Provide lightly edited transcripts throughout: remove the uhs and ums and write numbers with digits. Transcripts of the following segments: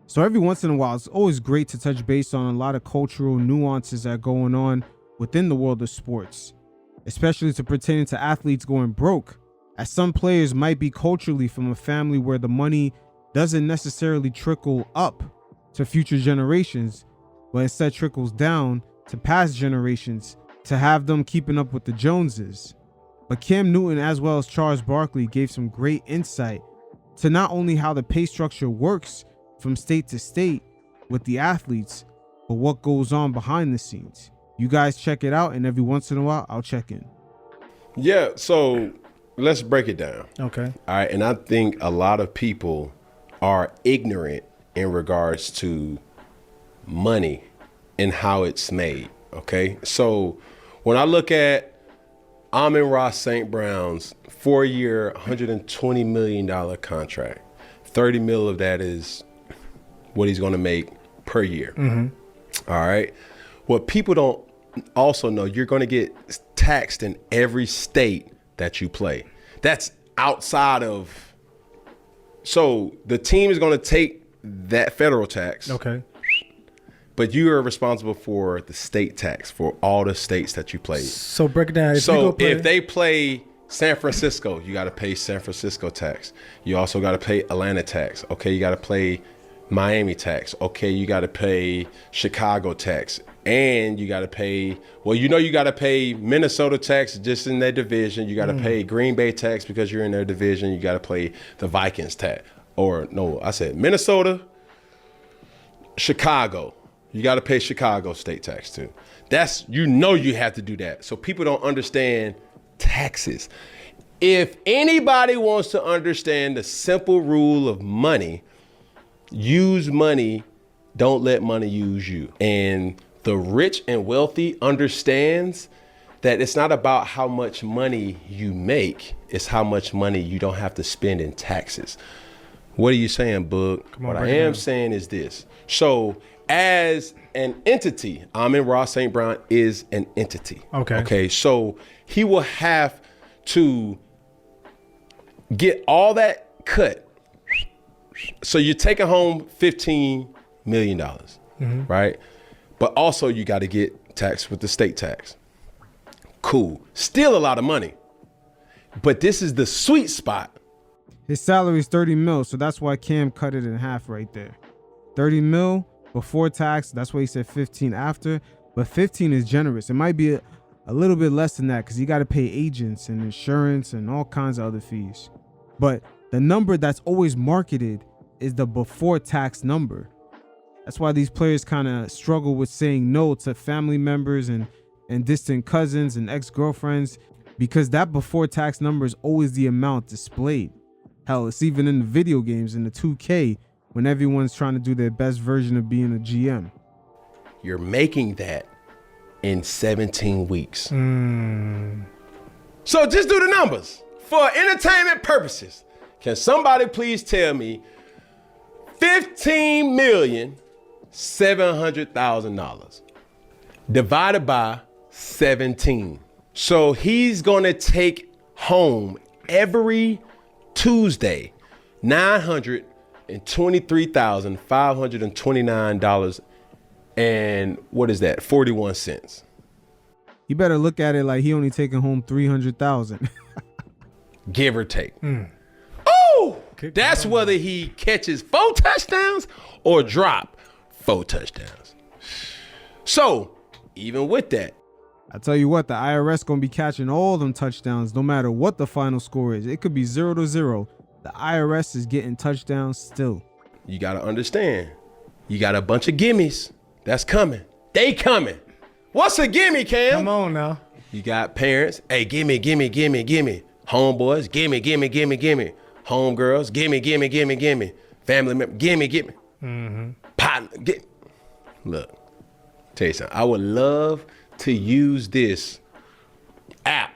So every once in a while, it's always great to touch base on a lot of cultural nuances that are going on within the world of sports, especially to pertaining to athletes going broke, as some players might be culturally from a family where the money doesn't necessarily trickle up to future generations, but instead trickles down to past generations to have them keeping up with the Joneses. But Cam Newton, as well as Charles Barkley, gave some great insight to not only how the pay structure works from state to state with the athletes, but what goes on behind the scenes. You guys check it out, and every once in a while, I'll check in. Yeah, so let's break it down. Okay. All right, and I think a lot of people are ignorant in regards to money and how it's made, okay? So when I look at Amon-Ra St. Brown's 4-year, $120 million contract, 30 mil of that is what he's going to make per year. Mm-hmm. All right. What people don't also know, you're going to get taxed in every state that you play. That's outside of. So the team is going to take that federal tax. Okay. But you are responsible for the state tax for all the states that you play. So break it down. If they play San Francisco, you got to pay San Francisco tax. You also got to pay Atlanta tax. Okay, you got to pay Miami tax. Okay, you got to pay Chicago tax. And you got to pay, you got to pay Minnesota tax just in their division. You got to pay Green Bay tax because you're in their division. You got to pay the Vikings tax. Or no, I said Minnesota, Chicago. You got to pay Chicago state tax too. You have to do that. So people don't understand taxes. If anybody wants to understand the simple rule of money, use money, don't let money use you. And the rich and wealthy understands that it's not about how much money you make, it's how much money you don't have to spend in taxes. What are you saying, Bug? What I am saying is this. So as an entity, Amon-Ra St. Brown is an entity. Okay. So he will have to get all that cut. So you're taking home $15 million, right? But also you got to get taxed with the state tax. Cool. Still a lot of money. But this is the sweet spot. His salary is 30 mil, so that's why Cam cut it in half right there. 30 mil before tax, that's why he said 15 after, but 15 is generous. It might be a little bit less than that because you got to pay agents and insurance and all kinds of other fees. But the number that's always marketed is the before tax number. That's why these players kind of struggle with saying no to family members and distant cousins and ex-girlfriends, because that before tax number is always the amount displayed. Hell, it's even in the video games in the 2K when everyone's trying to do their best version of being a GM. You're making that in 17 weeks. So just do the numbers. For entertainment purposes, can somebody please tell me $15,700,000 divided by 17? So he's going to take home every Tuesday $923,529 and what is that? 41 cents. You better look at it like he only taking home 300,000. Give or take. Oh, that's whether he catches 4 touchdowns or drop 4 touchdowns. So even with that, I tell you what, the IRS gonna be catching all them touchdowns no matter what the final score is. It could be 0-0. The IRS is getting touchdowns still. You got to understand, you got a bunch of gimmies that's coming. They coming. What's a gimme, Cam? Come on now. You got parents. Hey, gimme, gimme, gimme, gimme. Homeboys, gimme, gimme, gimme, gimme. Homegirls, gimme, gimme, gimme, gimme. Family member, gimme, gimme. Partner, get. Look, tell you something. I would love to use this app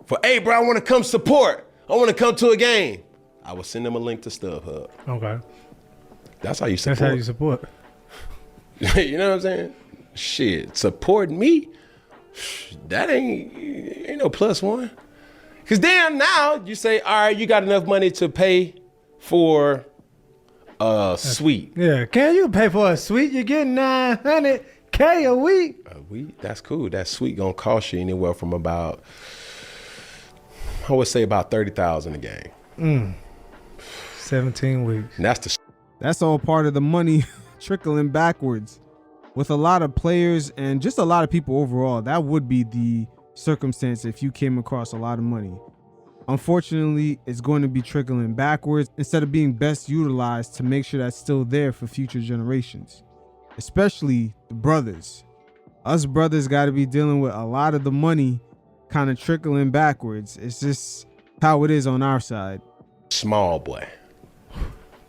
for, hey, bro, I want to come support. I want to come to a game. I will send them a link to StubHub. Okay. That's how you support. That's how you support. You know what I'm saying? Shit, support me? That ain't no +1. Because then now you say, all right, you got enough money to pay for a suite. Yeah, can you pay for a suite? You're getting $900K a week. A week? That's cool. That suite gonna cost you anywhere from about, I would say about $30,000 a game. 17 weeks. And That's all part of the money trickling backwards. With a lot of players and just a lot of people overall, that would be the circumstance if you came across a lot of money. Unfortunately, it's going to be trickling backwards instead of being best utilized to make sure that's still there for future generations, especially the brothers. Us brothers got to be dealing with a lot of the money kind of trickling backwards. It's just how it is on our side. small boy.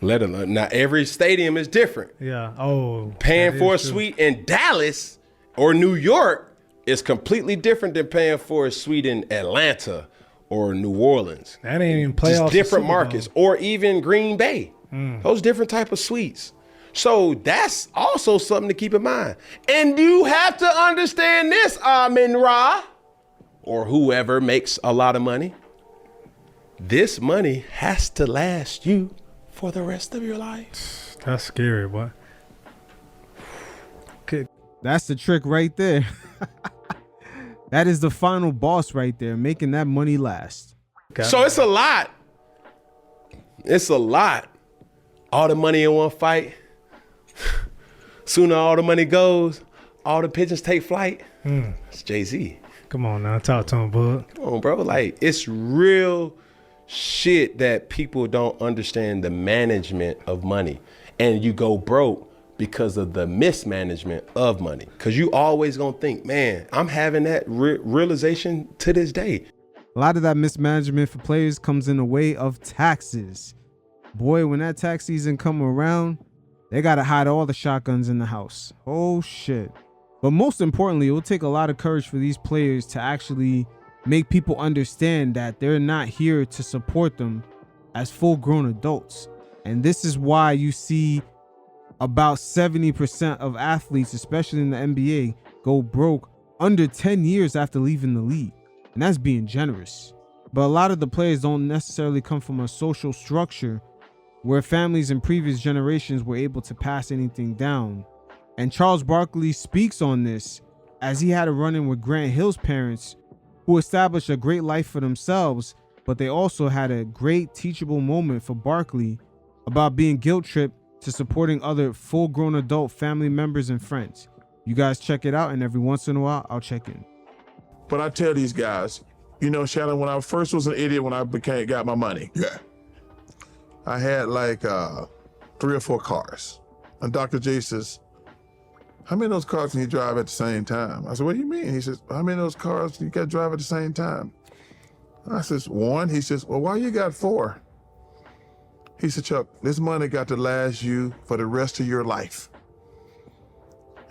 Let alone, now every stadium is different. Yeah. Oh. Paying for a suite in Dallas or New York is completely different than paying for a suite in Atlanta or New Orleans. That ain't even playoffs. Just different markets, or even Green Bay. Those different type of suites. So that's also something to keep in mind. And you have to understand this, Amin Ra, or whoever makes a lot of money. This money has to last you for the rest of your life. That's scary, boy. That's the trick right there. That is the final boss right there, making that money last. So it's a lot. It's a lot. All the money in one fight. Sooner all the money goes, all the pigeons take flight. It's Jay-Z. Come on now, talk to him, bud. Come on, bro. Like, it's real shit that people don't understand the management of money. And you go broke because of the mismanagement of money. Because you always gonna think, man, I'm having that realization to this day. A lot of that mismanagement for players comes in the way of taxes. Boy, when that tax season come around, they gotta hide all the shotguns in the house. Oh shit. But most importantly, it will take a lot of courage for these players to actually make people understand that they're not here to support them as full-grown adults. And this is why you see about 70% of athletes, especially in the NBA, go broke under 10 years after leaving the league. And that's being generous. But a lot of the players don't necessarily come from a social structure where families in previous generations were able to pass anything down. And Charles Barkley speaks on this as he had a run-in with Grant Hill's parents, who established a great life for themselves, but they also had a great teachable moment for Barkley about being guilt-tripped to supporting other full-grown adult family members and friends. You guys check it out, and every once in a while, I'll check in. But I tell these guys, you know, Shannon, when I first was an idiot, when I got my money, I had like 3 or 4 cars. And Dr. J says, how many of those cars can you drive at the same time? I said, what do you mean? He says, how many of those cars you got to drive at the same time? I says, 1. He says, well, why you got 4? He said, Chuck, this money got to last you for the rest of your life.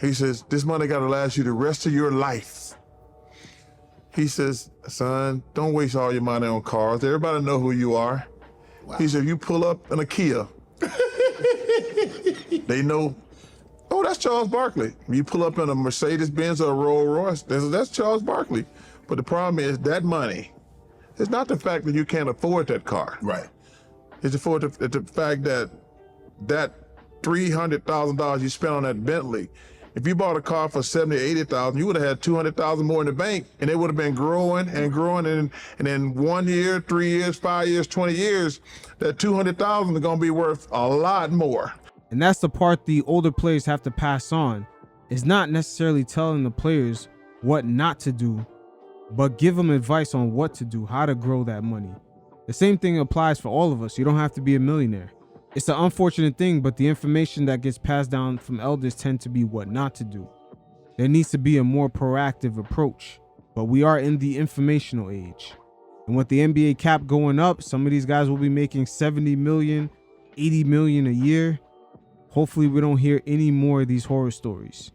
He says, this money got to last you the rest of your life. He says, son, don't waste all your money on cars. Everybody know who you are. Wow. He said, if you pull up in a Kia, they know, oh, that's Charles Barkley. You pull up in a Mercedes-Benz or a Rolls-Royce, that's Charles Barkley. But the problem is that money, it's not the fact that you can't afford that car. Right. It's the fact that that $300,000 you spent on that Bentley, if you bought a car for $70,000, $80,000, you would have had $200,000 more in the bank, and it would have been growing and growing, and in 1 year, 3 years, 5 years, 20 years, that $200,000 is gonna be worth a lot more. And that's the part the older players have to pass on, is not necessarily telling the players what not to do, but give them advice on what to do, how to grow that money. The same thing applies for all of us. You don't have to be a millionaire. It's an unfortunate thing, but the information that gets passed down from elders tend to be what not to do. There needs to be a more proactive approach, but we are in the informational age. And with the NBA cap going up, some of these guys will be making 70 million, 80 million a year. Hopefully we don't hear any more of these horror stories.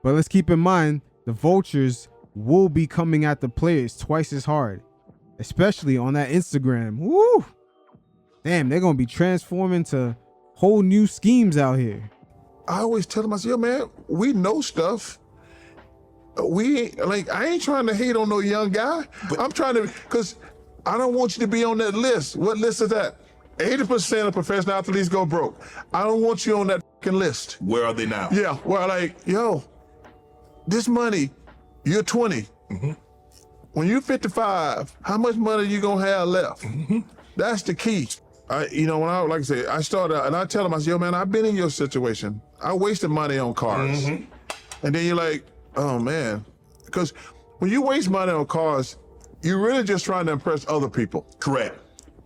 But let's keep in mind, the vultures will be coming at the players twice as hard, especially on that Instagram. Woo! Damn, they're gonna be transforming to whole new schemes out here. I always tell them, I say, yo, man, we know stuff. I ain't trying to hate on no young guy. I'm trying to, because I don't want you to be on that list. What list is that? 80% of professional athletes go broke. I don't want you on that fucking list. Where are they now? Yeah, well, like, yo, this money, you're 20. When you're 55, how much money you gonna have left? That's the key. When like I say, I started out and I tell them, I say, yo, man, I've been in your situation. I wasted money on cars. And then you're like, oh man. Because when you waste money on cars, you're really just trying to impress other people. Correct.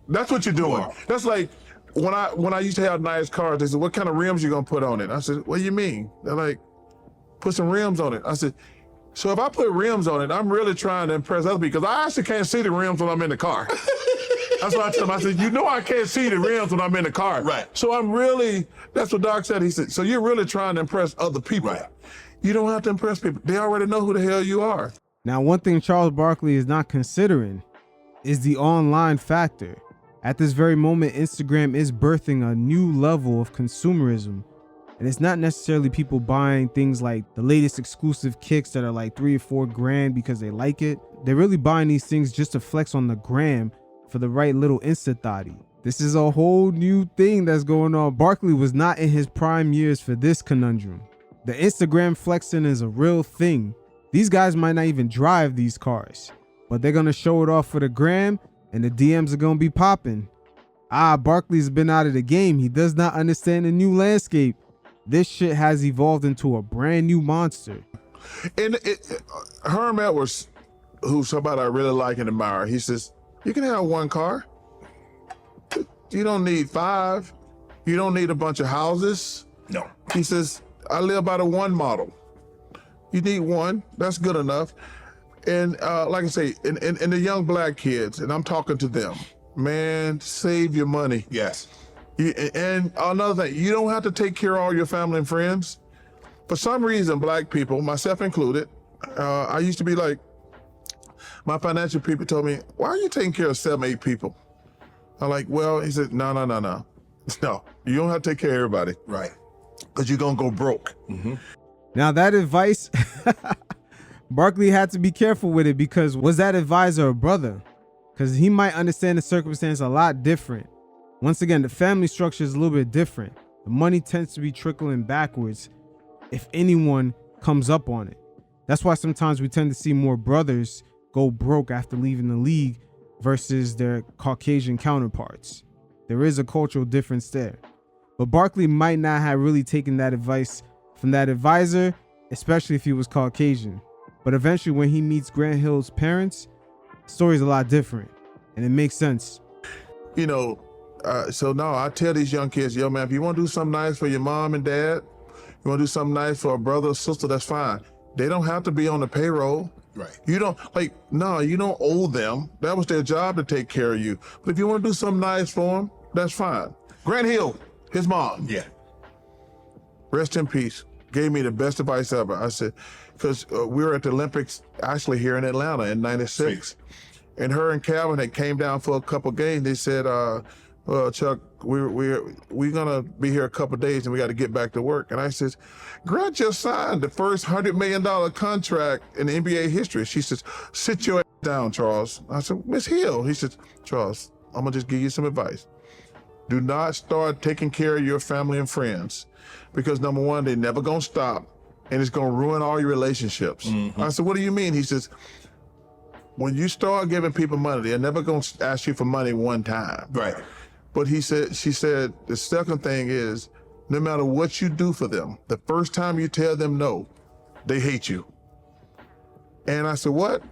That's what you're doing. That's like when I used to have nice cars, they said, what kind of rims you gonna put on it? I said, what do you mean? They're like, put some rims on it. I said, so if I put rims on it, I'm really trying to impress other people because I actually can't see the rims when I'm in the car. That's what I tell them. I said, I can't see the rims when I'm in the car. Right. So that's what Doc said. He said, so you're really trying to impress other people. Right. You don't have to impress people. They already know who the hell you are. Now, one thing Charles Barkley is not considering is the online factor. At this very moment, Instagram is birthing a new level of consumerism. And it's not necessarily people buying things like the latest exclusive kicks that are like $3 or $4 grand because they like it. They're really buying these things just to flex on the gram for the right little Insta thotty. This is a whole new thing that's going on. Barkley was not in his prime years for this conundrum. The Instagram flexing is a real thing. These guys might not even drive these cars, but they're gonna show it off for the gram and the DMs are gonna be popping. Barkley's been out of the game. He does not understand the new landscape. This shit has evolved into a brand new monster. And Herm Edwards, who's somebody I really like and admire, he says, you can have one car. You don't need 5. You don't need a bunch of houses. No. He says, I live by the one model. You need one, that's good enough. And like I say, and the young black kids, and I'm talking to them, man, save your money. Yes. And another thing, you don't have to take care of all your family and friends. For some reason, black people, myself included, I used to be like, my financial people told me, why are you taking care of 7, 8 people? I'm like, well, he said, no. No, you don't have to take care of everybody. Right. Because you're going to go broke. Now that advice, Barkley had to be careful with it because was that advisor a brother? Because he might understand the circumstance a lot different. Once again, the family structure is a little bit different. The money tends to be trickling backwards if anyone comes up on it. That's why sometimes we tend to see more brothers go broke after leaving the league versus their Caucasian counterparts. There is a cultural difference there. But Barkley might not have really taken that advice from that advisor, especially if he was Caucasian. But eventually when he meets Grant Hill's parents, the story's a lot different and it makes sense. So now I tell these young kids, yo man, if you want to do something nice for your mom and dad, you want to do something nice for a brother or sister, that's fine. They don't have to be on the payroll. Right. You don't you don't owe them. That was their job to take care of you. But if you want to do something nice for them, that's fine. Grant Hill, his mom. Yeah. Rest in peace. Gave me the best advice ever. I said, because we were at the Olympics actually here in Atlanta in '96. And her and Calvin had came down for a couple games. They said, Chuck, we're gonna be here a couple days and we got to get back to work. And I said, Grant just signed the first $100 million contract in NBA history. She says, sit your ass down, Charles. I said, Miss Hill. He said, Charles, I'm gonna just give you some advice. Do not start taking care of your family and friends because number one, they're never gonna stop and it's gonna ruin all your relationships. I said, what do you mean? He says, when you start giving people money, they're never gonna ask you for money one time. Right. But she said, the second thing is, no matter what you do for them, the first time you tell them no, they hate you. And I said, what?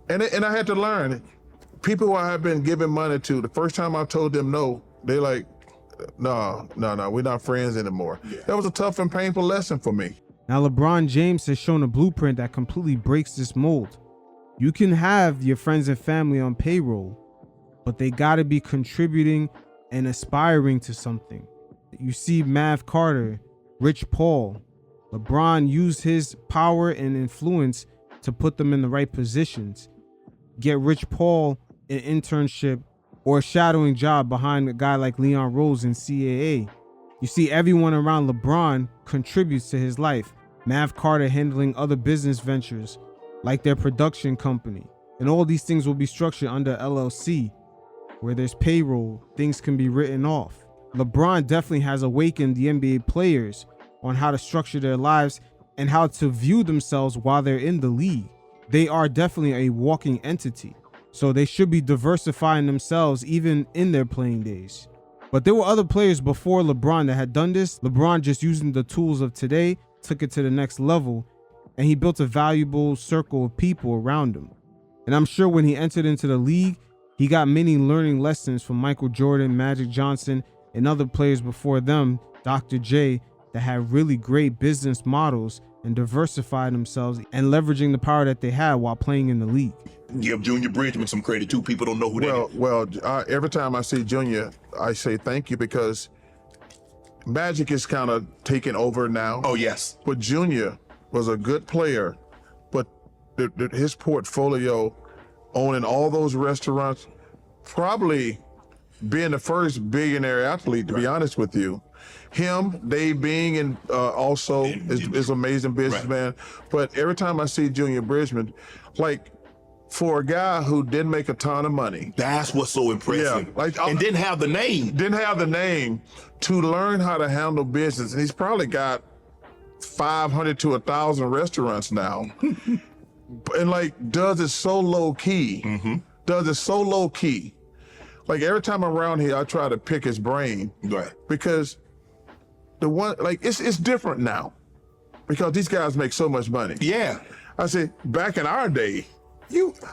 And I had to learn, people who I have been giving money to, the first time I told them no, they like, no, we're not friends anymore. Yeah. That was a tough and painful lesson for me. Now, LeBron James has shown a blueprint that completely breaks this mold. You can have your friends and family on payroll, but they gotta be contributing and aspiring to something. You see Mav Carter, Rich Paul, LeBron used his power and influence to put them in the right positions. Get Rich Paul an internship or a shadowing job behind a guy like Leon Rose in CAA. You see everyone around LeBron contributes to his life. Mav Carter handling other business ventures like their production company. And all these things will be structured under LLC. Where there's payroll, things can be written off. LeBron definitely has awakened the NBA players on how to structure their lives and how to view themselves while they're in the league. They are definitely a walking entity, so they should be diversifying themselves even in their playing days. But there were other players before LeBron that had done this. LeBron, just using the tools of today, took it to the next level, and he built a valuable circle of people around him. And I'm sure when he entered into the league, he got many learning lessons from Michael Jordan, Magic Johnson, and other players before them, Dr. J, that had really great business models and diversified themselves and leveraging the power that they had while playing in the league. Give Junior Bridgman some credit too. People don't know who that is. Well, every time I see Junior, I say thank you, because Magic is kind of taking over now. Oh, yes. But Junior was a good player, but his portfolio, owning all those restaurants, probably being the first billionaire athlete, to be honest with you. Him, Dave Bing, and also is amazing businessman. Right. But every time I see Junior Bridgman, like, for a guy who didn't make a ton of money. That's what's so impressive. Yeah, and didn't have the name. Didn't have the name to learn how to handle business. And he's probably got 500 to 1,000 restaurants now. And like, does it so low key. Mm-hmm. Does it so low key. Like, every time I'm around here, I try to pick his brain. Right. Because the one, like, it's different now. Because these guys make so much money. Yeah. I said, back in our day,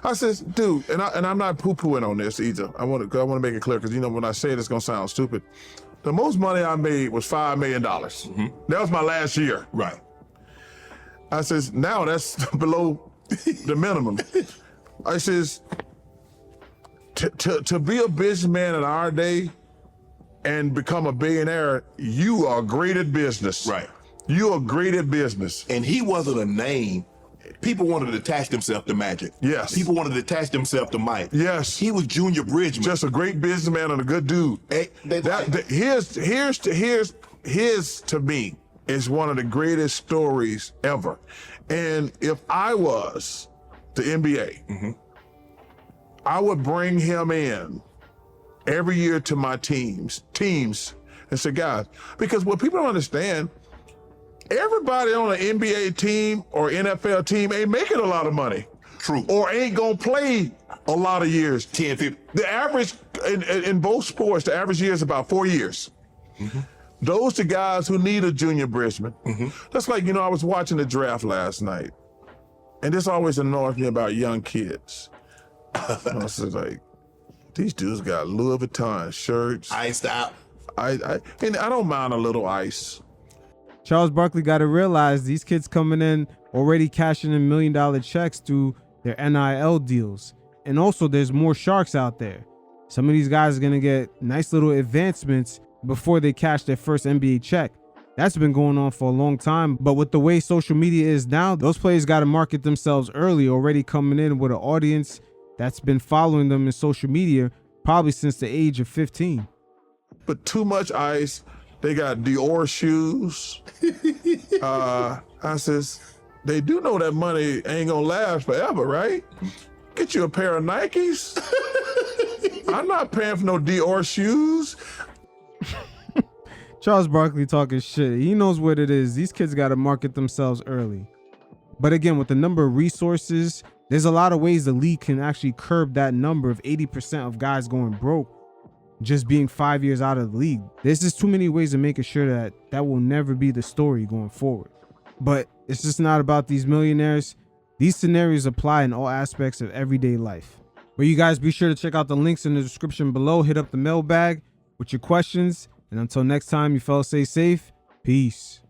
I says, dude, and I'm not poo-pooing on this either. I want to make it clear, because, you know, when I say it, it's gonna sound stupid. The most money I made was $5 million. Mm-hmm. That was my last year. Right. I says, now that's below the minimum. I says, to be a businessman in our day and become a billionaire, you are great at business. Right. You are great at business. And he wasn't a name. People wanted to attach themselves to Magic. Yes. People wanted to attach themselves to Mike. Yes. He was Junior Bridgman. Just a great businessman and a good dude. His to me is one of the greatest stories ever. And if I was the NBA, mm-hmm. I would bring him in every year to my teams, and say, guys, because what people don't understand, everybody on an NBA team or NFL team ain't making a lot of money. True. Or ain't gonna play a lot of years. 10, 15. The average, in both sports, the average year is about 4 years. Mm-hmm. Those are guys who need a Junior Bridgman. Mm-hmm. That's like, you know, I was watching the draft last night, and this always annoys me about young kids. I was like, these dudes got Louis Vuitton shirts. Iced out. And I don't mind a little ice. Charles Barkley got to realize these kids coming in already cashing in $1 million checks through their NIL deals. And also there's more sharks out there. Some of these guys are going to get nice little advancements before they cash their first NBA check. That's been going on for a long time. But with the way social media is now, those players got to market themselves early, already coming in with an audience that's been following them in social media probably since the age of 15. But too much ice. They got Dior shoes. I says, they do know that money ain't gonna last forever, right? Get you a pair of Nikes. I'm not paying for no Dior shoes. Charles Barkley talking shit. He knows what it is. These kids got to market themselves early. But again, with the number of resources, there's a lot of ways the league can actually curb that number of 80% of guys going broke just being 5 years out of the league. There's just too many ways of making sure that that will never be the story going forward. But it's just not about these millionaires. These scenarios apply in all aspects of everyday life. But you guys be sure to check out the links in the description below. Hit up the mailbag with your questions. And until next time, you fellas stay safe. Peace.